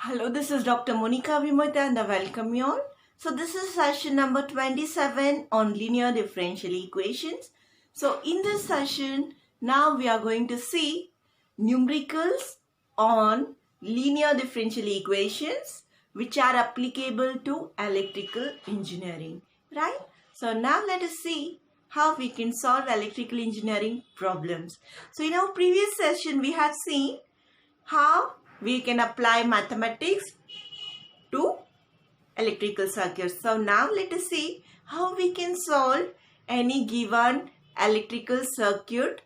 Hello, this is Dr. Monica Vimoita and I welcome you all. So this is session number 27 on linear differential equations. So in this session, now we are going to see numericals on linear differential equations which are applicable to electrical engineering, right? So now let us see how we can solve electrical engineering problems. So in our previous session, we have seen how we can apply mathematics to electrical circuits. So now let us see how we can solve any given electrical circuit,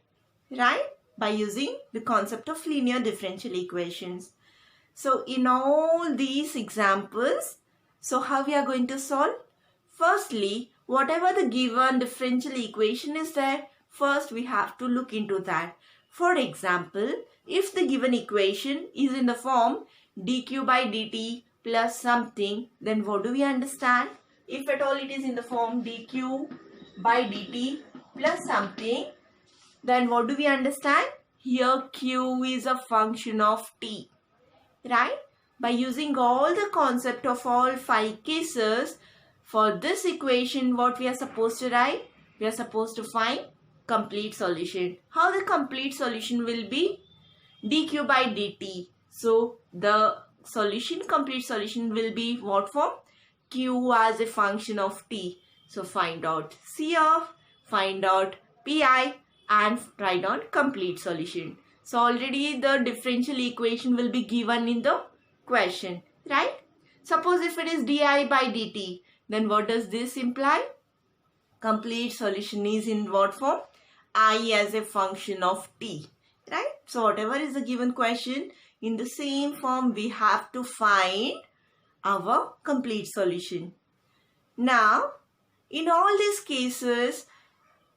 right, by using the concept of linear differential equations. So in all these examples, so how we are going to solve? Firstly, whatever the given differential equation is there, first we have to look into that. For example, if the given equation is in the form dq by dt plus something, then what do we understand? If at all it is in the form dq by dt plus something, then what do we understand? Here q is a function of t, right? By using all the concept of all 5 cases, for this equation what we are supposed to write? We are supposed to find complete solution. How the complete solution will be? dq by dt. So the solution, complete solution will be what form? Q as a function of t. So find out C of, find out Pi and write down complete solution. So already the differential equation will be given in the question, right? Suppose if it is di by dt, then what does this imply? Complete solution is in what form? I as a function of t, right? So whatever is the given question, in the same form we have to find our complete solution. Now, in all these cases,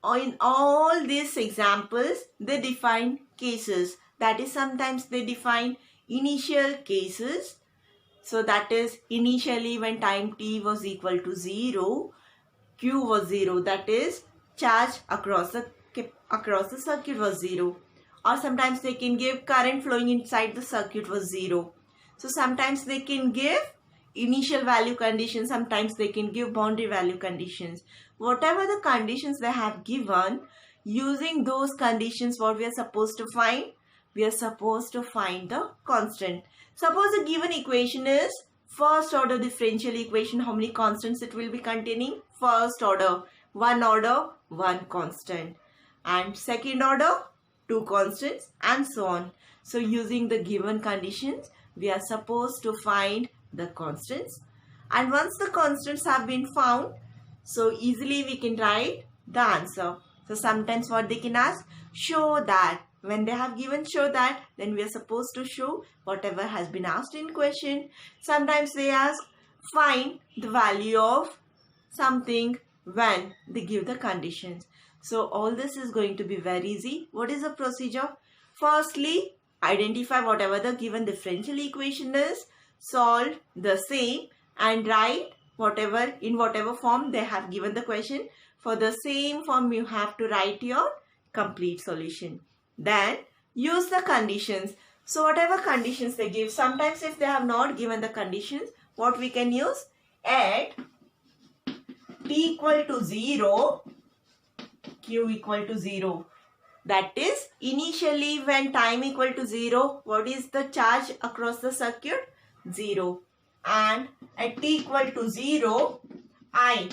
or in all these examples, they define cases. That is, sometimes they define initial cases. So that is, initially when time t was equal to 0, Q was 0. That is, charge across the circuit was 0. Or sometimes they can give current flowing inside the circuit was 0. So sometimes they can give initial value conditions, sometimes they can give boundary value conditions. Whatever the conditions they have given, using those conditions, what we are supposed to find? We are supposed to find the constant. Suppose the given equation is first order differential equation. How many constants it will be containing? First order, one constant. And second order, 2 constants, and so on. So using the given conditions, we are supposed to find the constants. And once the constants have been found, so easily we can write the answer. So sometimes what they can ask, show that. When they have given show that, then we are supposed to show whatever has been asked in question. Sometimes they ask, find the value of something when they give the conditions. So all this is going to be very easy. What is the procedure? Firstly, identify whatever the given differential equation is, solve the same and write whatever in whatever form they have given the question. For the same form you have to write your complete solution. Then use the conditions. So whatever conditions they give, sometimes if they have not given the conditions, what we can use? At t equal to 0, q equal to 0. That is, initially when time equal to 0, what is the charge across the circuit? 0. And at t equal to 0, I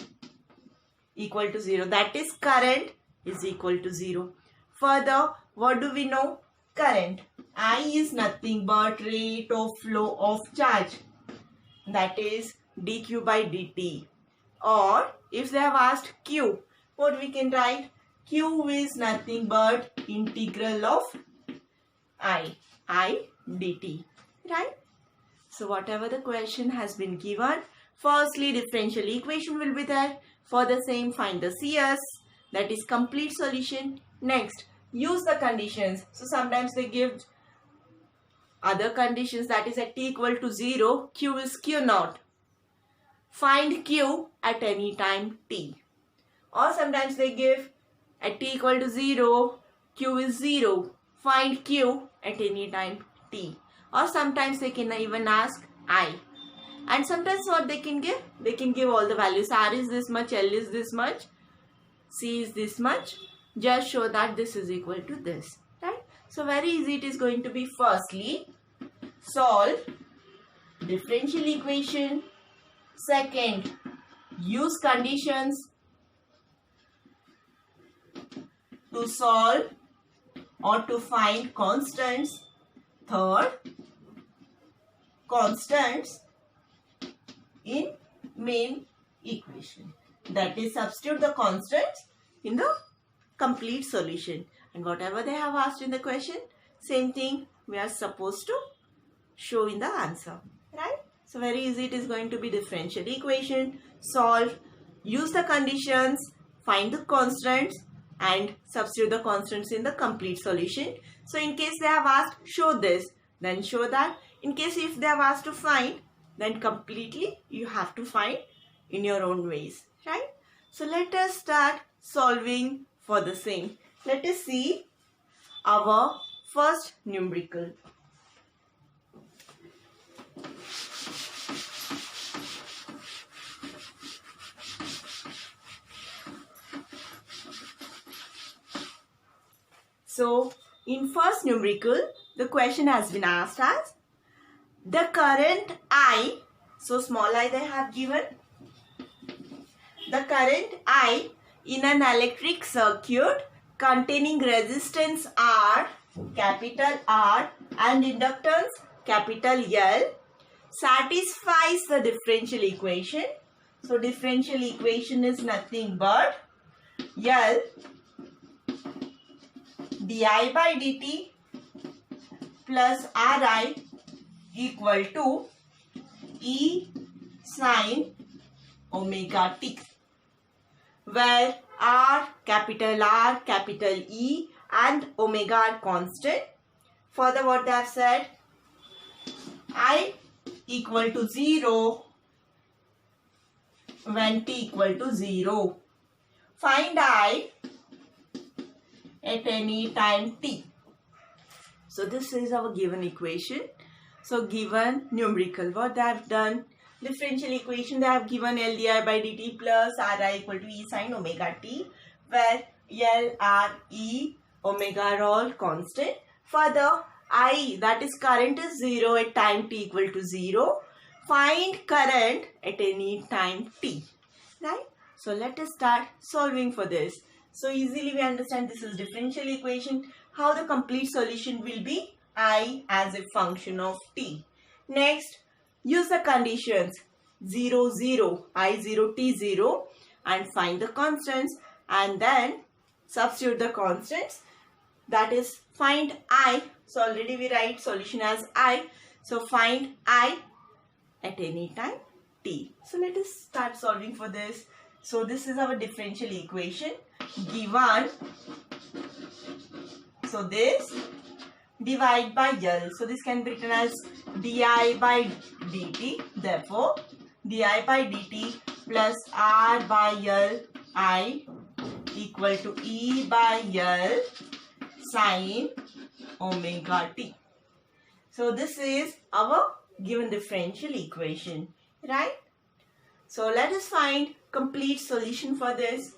equal to 0. That is, current is equal to 0. Further, what do we know? Current. I is nothing but rate of flow of charge. That is dq by dt. Or if they have asked q, what we can write? Q is nothing but integral of I dt, right? So whatever the question has been given, firstly differential equation will be there. For the same, find the CS, that is complete solution. Next, use the conditions. So sometimes they give other conditions, that is at t equal to 0, Q is Q naught. Find Q at any time t. Or sometimes they give at t equal to 0, Q is 0. Find Q at any time t. Or sometimes they can even ask I. And sometimes what they can give? They can give all the values. R is this much, L is this much, C is this much. Just show that this is equal to this. Right? So very easy it is going to be. Firstly, solve differential equation. Second, use conditions to solve or to find constants. Third, constants in main equation. That is, substitute the constants in the complete solution. And whatever they have asked in the question, same thing we are supposed to show in the answer. Right? So very easy it is going to be. Differential equation, solve, use the conditions, find the constants and substitute the constants in the complete solution. So in case they have asked show this, then show that. In case if they have asked to find, then completely you have to find in your own ways. Right? So let us start solving for the same. Let us see our first numerical. So, in first numerical, the question has been asked as the current I, so small I they have given, the current I in an electric circuit containing resistance R, capital R, and inductance, capital L, satisfies the differential equation. So, differential equation is nothing but L di by dt plus Ri equal to E sin omega t, where R, capital E and omega are constant. Further what they have said, I equal to 0 when t equal to 0. Find I at any time t. So this is our given equation. So given numerical, what they have done, differential equation, they have given L di by dt plus Ri equal to E sin omega t, where L, R, E, omega are all constant. Further, I, that is current, is 0 at time t equal to 0. Find current at any time t. Right? So let us start solving for this. So easily we understand this is differential equation. How the complete solution will be? I as a function of t. Next, use the conditions 0, 0, I 0, t 0 and find the constants and then substitute the constants. That is, find I. So already we write solution as I. So find I at any time t. So let us start solving for this. So this is our differential equation given. So this divide by L. So this can be written as di by dt. Therefore, di by dt plus R by L I equal to E by L sin omega t. So this is our given differential equation, right? So let us find complete solution for this.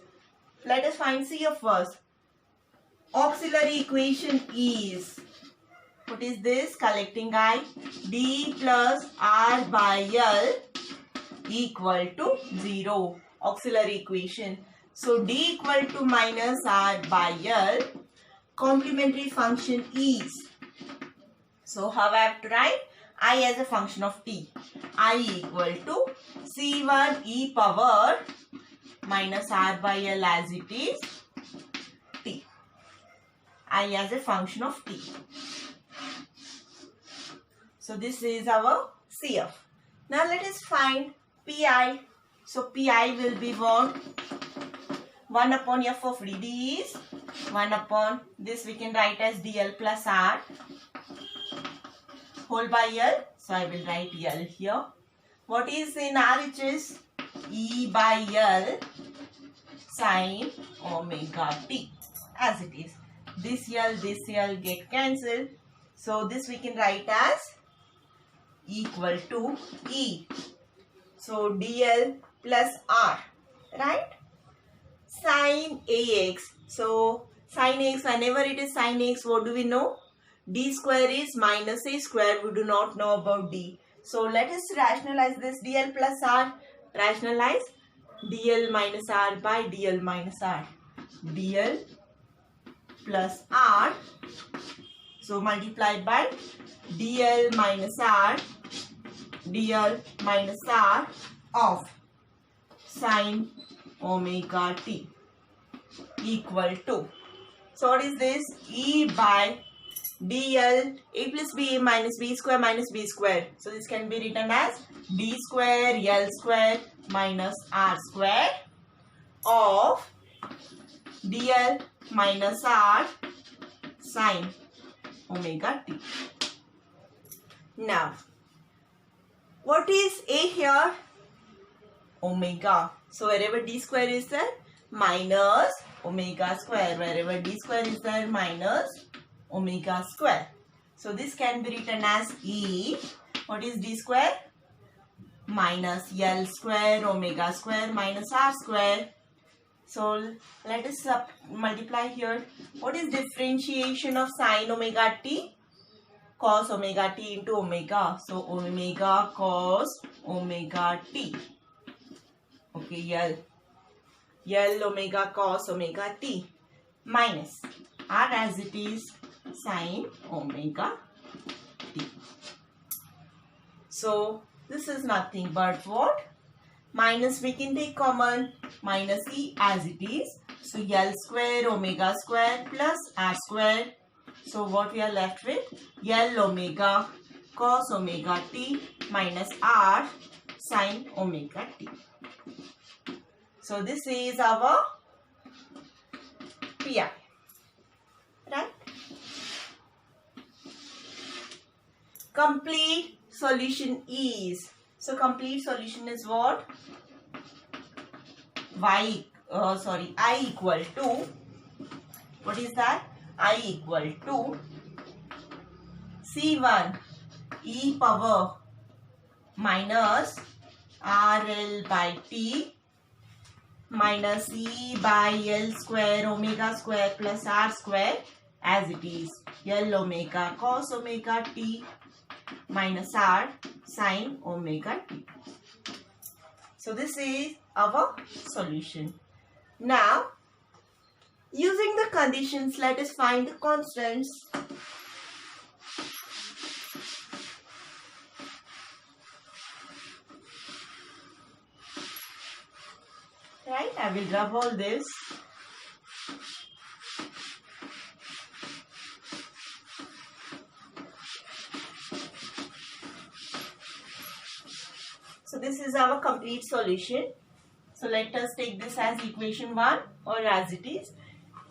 Let us find CF first. Auxiliary equation is, what is this? Collecting I, d plus R by L equal to 0. Auxiliary equation. So d equal to minus R by L. Complementary function is. So how I have to write? I as a function of t. I equal to C1 e power minus R by L as it is t. I as a function of t. So this is our CF. Now let us find PI. So PI will be what? 1 upon f of dd is 1 upon this we can write as dl plus r whole by L. So I will write L here. What is in R? It is E by L sin omega t as it is. This L get cancelled. So this we can write as equal to E. So dl plus R, right? Sin AX. So sin AX, whenever it is sin AX, what do we know? D square is minus A square. We do not know about D. So let us rationalize this dl plus R. Rationalize dl minus R by dl minus R. dl plus R. So multiplied by dl minus R. dl minus R of sin omega t equal to, so what is this? E by dl, a plus b minus b square. So this can be written as d square l square minus r square of dl minus r sin omega t. Now, what is a here? Omega. So wherever d square is there, minus omega square. Wherever d square is there, minus omega square. So this can be written as E. What is d square? Minus L square omega square minus R square. So let us multiply here. What is differentiation of sin omega t? Cos omega t into omega. So omega cos omega t. Okay, L omega cos omega t minus R as it is sin omega t. So this is nothing but what? Minus we can take common, minus E as it is. So L square omega square plus R square. So what we are left with? L omega cos omega t minus R sin omega t. So this is our PI, right? Complete solution is, so complete solution is what? I equal to, what is that? I equal to C1 e power minus RL by T minus E by L square omega square plus R square as it is L omega cos omega t minus R sin omega t. So this is our solution. Now, using the conditions, let us find the constants. Right, I will rub all this. So this is our complete solution. So let us take this as equation 1 or as it is.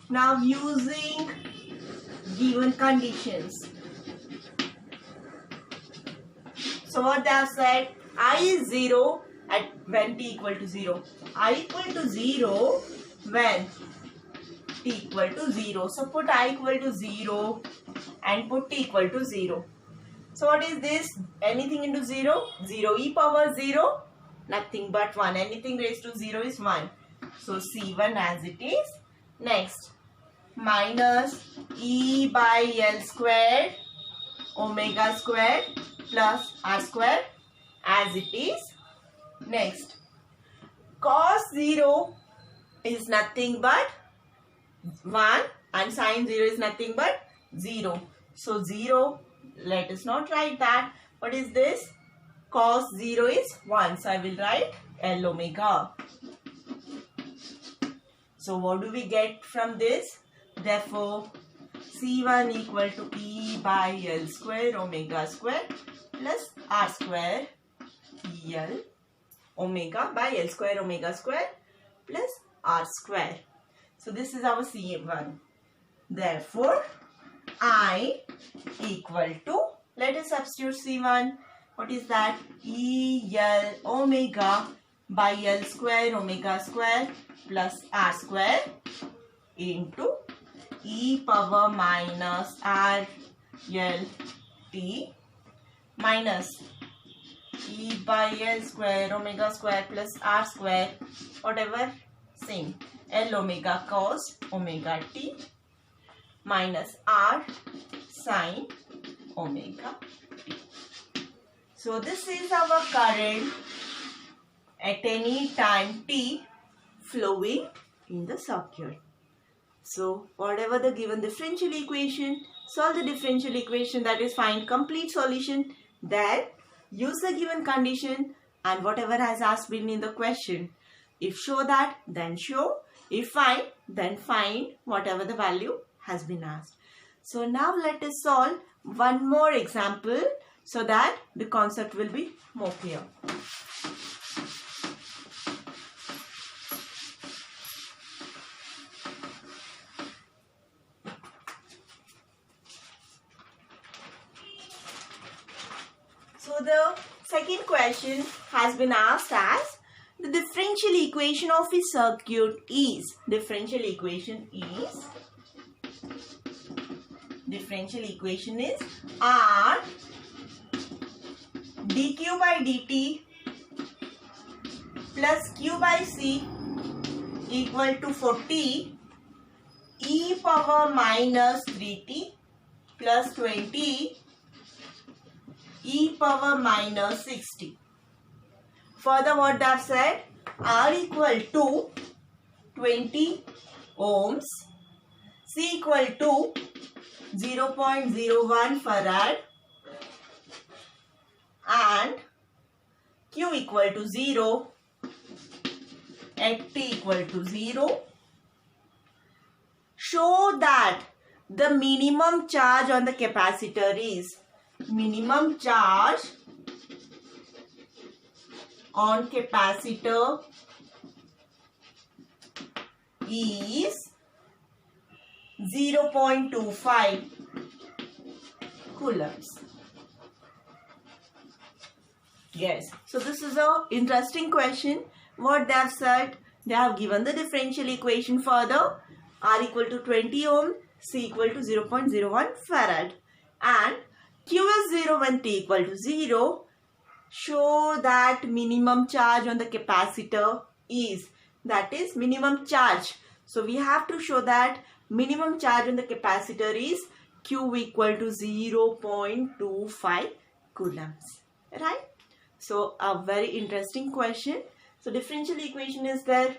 Now using given conditions. So what they have said, I is 0 at when t equal to 0. I equal to 0 when t equal to 0. So put I equal to 0 and put t equal to 0. So what is this? Anything into 0? 0 e power 0? Nothing but 1. Anything raised to 0 is 1. So C1 as it is. Next, minus E by L squared omega squared plus R squared as it is. Next, cos 0 is nothing but 1 and sin 0 is nothing but 0. So 0, let us not write that. What is this? Cos 0 is 1. So I will write L omega. So what do we get from this? Therefore, C1 equal to E by L square omega square plus R square EL omega by L square omega square plus R square. So this is our C1. Therefore, I equal to, let us substitute C1. What is that? EL omega by L square omega square plus R square into E power minus R L T minus E by L square omega square plus R square, whatever, same, L omega cos omega t minus R sin omega t. So this is our current at any time t flowing in the circuit. So whatever the given differential equation, solve the differential equation, that is find complete solution, then use the given condition and whatever has asked been in the question. If show that, then show. If find, then find whatever the value has been asked. So now let us solve one more example so that the concept will be more clear. So the second question has been asked as the differential equation of a circuit is, differential equation is R dq by dt plus q by c equal to 40 e power minus 3t plus 20 e power minus 60. Further, what they have said, R equal to 20 ohms, C equal to 0.01 farad and Q equal to 0 at T equal to 0. Show that the minimum charge on the capacitor is, minimum charge on capacitor is 0.25 coulombs. Yes, so this is a interesting question. What they have said, they have given the differential equation further, R equal to 20 ohm, C equal to 0.01 farad and Q is 0 when T equal to 0. Show that minimum charge on the capacitor is, that is minimum charge. So we have to show that minimum charge on the capacitor is Q equal to 0.25 coulombs, right? So a very interesting question. So differential equation is there.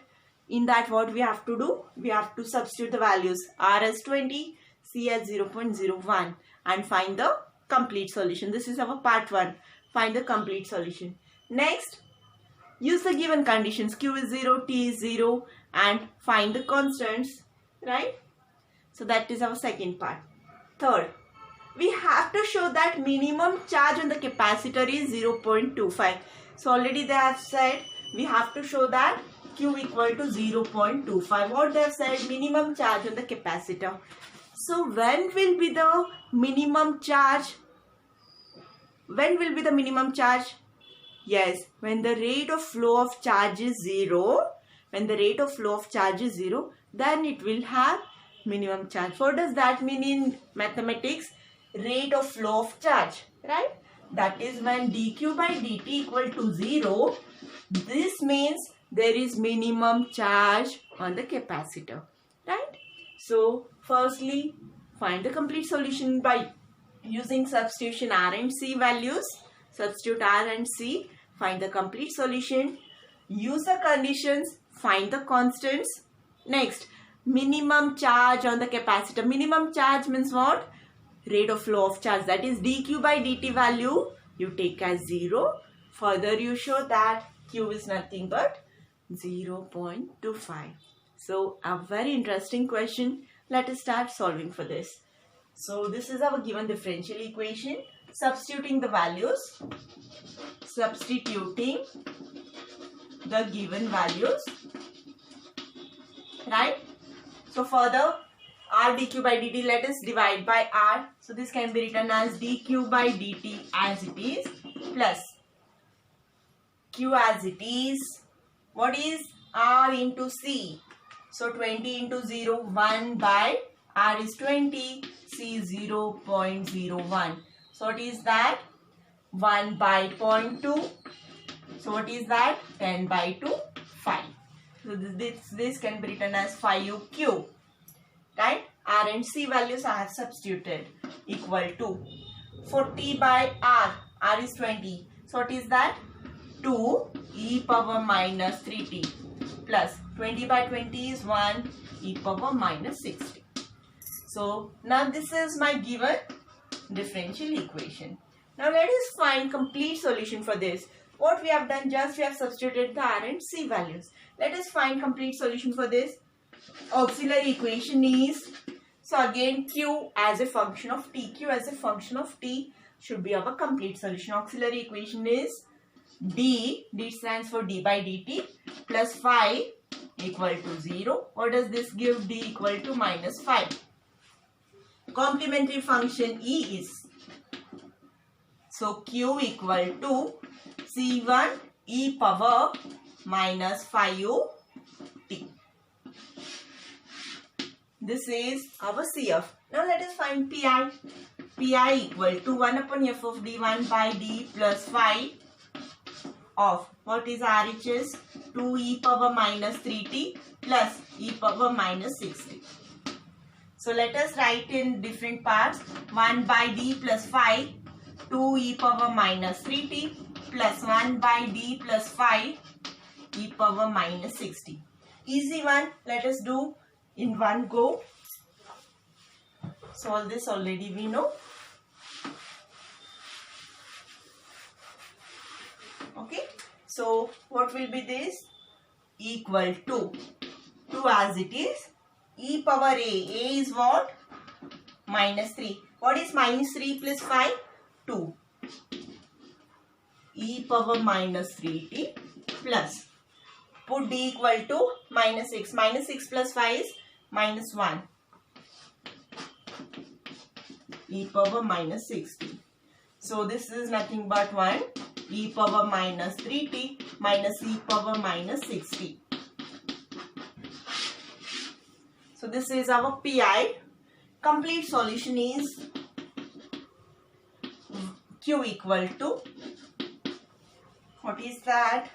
In that, what we have to do, we have to substitute the values R as 20, C as 0.01 and find the complete solution. This is our part 1. Find the complete solution. Next, use the given conditions. Q is 0, T is 0 and find the constants, right? So that is our second part. Third, we have to show that minimum charge on the capacitor is 0.25. So already they have said we have to show that Q equal to 0.25. What they have said, minimum charge on the capacitor. So when will be the minimum charge? When will be the minimum charge? Yes, when the rate of flow of charge is 0. When the rate of flow of charge is 0, then it will have minimum charge. What does that mean in mathematics? Rate of flow of charge, right? That is when dq by dt equal to 0. This means there is minimum charge on the capacitor, right? So firstly, find the complete solution by using substitution R and C values. Substitute R and C, find the complete solution. Use the conditions, find the constants. Next, minimum charge on the capacitor. Minimum charge means what? Rate of flow of charge, that is dq by dt value you take as 0. Further, you show that Q is nothing but 0.25. So a very interesting question. Let us start solving for this. So this is our given differential equation. Substituting the values. Substituting the given values. Right? So further, R dq by dt, let us divide by R. So this can be written as dq by dt as it is plus Q as it is. What is R into C? So 20 into 0, 1 by R is 20, C is 0.01. So what is that? 1 by 0.2. So what is that? 10 by 2, 5. So this can be written as 5u cube. Right? R and C values I have substituted. Equal to 40 by R. R is 20. So what is that? 2 e power minus 3t plus 20 by 20 is 1 e power minus 60. So now this is my given differential equation. Now let us find complete solution for this. What we have done, just we have substituted the R and C values. Let us find complete solution for this. Auxiliary equation is, so again Q as a function of T. Q as a function of T should be our complete solution. Auxiliary equation is D stands for d by dt plus 5 equal to 0. What does this give? D equal to minus 5. Complementary function E is, so Q equal to C1 e power minus 5u t. This is our CF. Now let us find PI. PI equal to 1 upon f of d 1 by d plus 5 of, what is RHS? 2 e power minus 3t plus e power minus 6t. So let us write in different parts. 1 by d plus 5, 2 e power minus 3t plus 1 by d plus 5 e power minus 60. Easy one. Let us do in one go. So all this already we know. Okay. So what will be this? Equal to 2 as it is. E power a. A is what? Minus 3. What is minus 3 plus 5? 2. E power minus 3t plus, put d equal to minus 6. Minus 6 plus 5 is minus 1. E power minus 60. So this is nothing but 1. E power minus 3t minus e power minus 60. So this is our PI. Complete solution is Q equal to, what is that?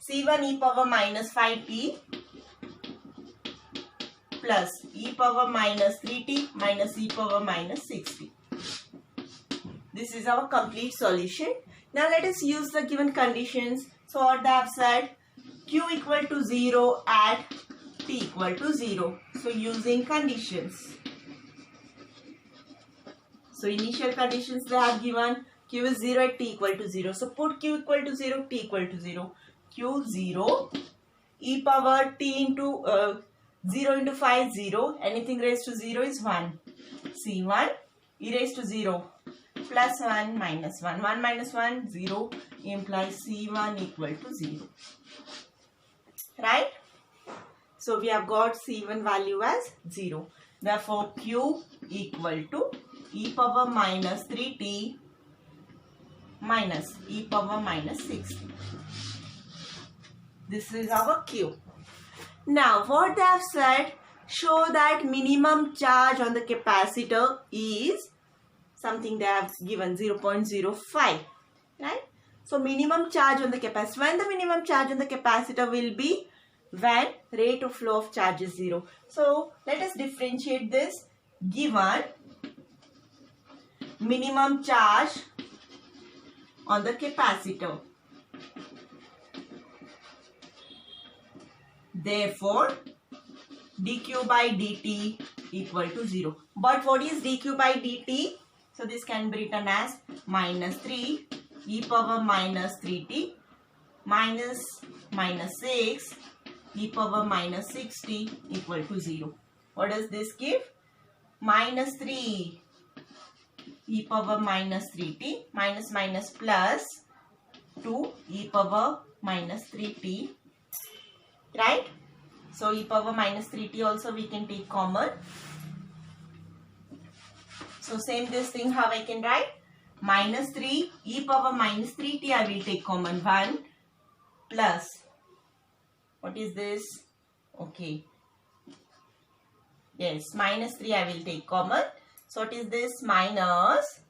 C1 e power minus 5t plus e power minus 3t minus e power minus 60. This is our complete solution. Now let us use the given conditions. So what they have said, Q equal to 0 at t equal to 0. So using conditions. So initial conditions they have given, Q is 0 at t equal to 0. So put Q equal to 0, t equal to 0. Q 0, e power t into 0 into 5 0. Anything raised to 0 is 1. C1 e raised to 0 plus 1 minus 1. 1 minus 1 0 implies C1 equal to 0. Right? So we have got C1 value as 0. Therefore Q equal to e power minus 3t minus e power minus 60. This is our Q. Now what they have said, show that minimum charge on the capacitor is something they have given 0.05. Right? So minimum charge on the capacitor. When the minimum charge on the capacitor will be? When rate of flow of charge is 0. So let us differentiate this. Given minimum charge on the capacitor, therefore dq by dt equal to 0. But what is dq by dt? So this can be written as minus 3 e power minus 3t minus 6 e power minus 60 equal to 0. What does this give? Minus 3 e power minus 3t minus minus plus 2 e power minus 3t. Right? So e power minus 3t also we can take common. So same this thing how I can write? Minus 3 e power minus 3t I will take common 1 plus, what is this? Okay. Yes, minus 3 I will take common. So what is this? Minus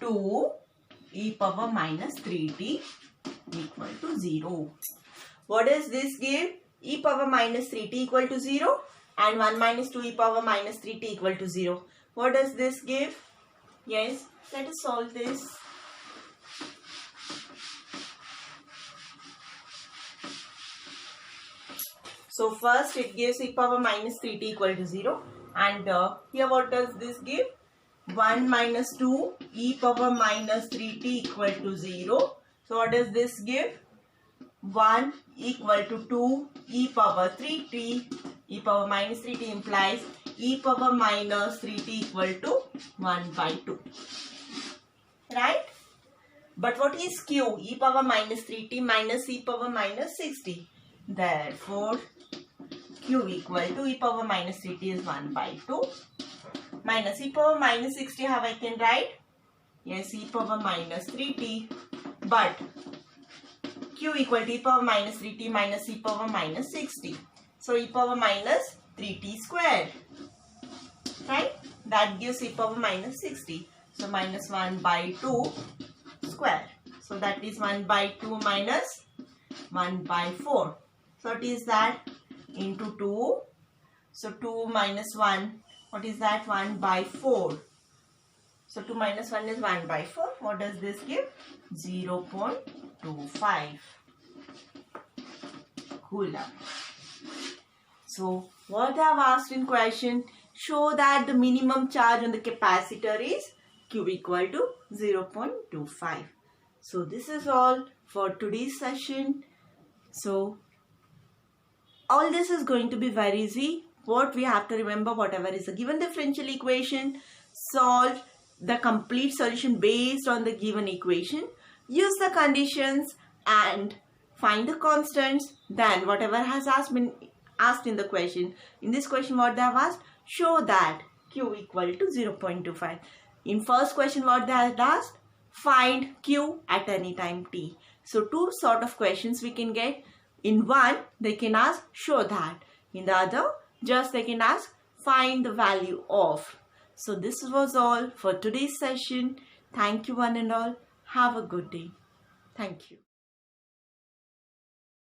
2 e power minus 3t equal to 0. What does this give? E power minus 3t equal to 0 and 1 minus 2 e power minus 3t equal to 0. What does this give? Yes, let us solve this. So first it gives e power minus 3t equal to 0 and here what does this give? 1 minus 2 e power minus 3t equal to 0. So what does this give? 1 equal to 2 e power 3t. E power minus 3t implies e power minus 3t equal to 1 by 2. Right? But what is q? E power minus 3t minus e power minus 6t. Therefore, q equal to e power minus 3t is 1 by 2 minus e power minus 6t. How I can write? Yes, e power minus 3t, but q equal to e power minus 3t minus e power minus 6t. So e power minus 3t squared. Right? That gives e power minus 6t. So minus 1 by 2 square. So that is 1 by 2 minus 1 by 4. So what is that? Into 2. So 2 minus 1. What is that? 1 by 4. So 2 minus 1 is 1 by 4. What does this give? 0.25 coulomb. So what I have asked in question, show that the minimum charge on the capacitor is Q equal to 0.25. So this is all for today's session. So all this is going to be very easy. What we have to remember, whatever is the given differential equation, solve the complete solution based on the given equation, use the conditions and find the constants. Then whatever has been asked in the question, in this question what they have asked, show that Q equal to 0.25. In first question what they had asked, find Q at any time t. So two sort of questions we can get. In one they can ask show that, in the other just they can ask find the value of. So this was all for today's session. Thank you one and all. Have a good day. Thank you.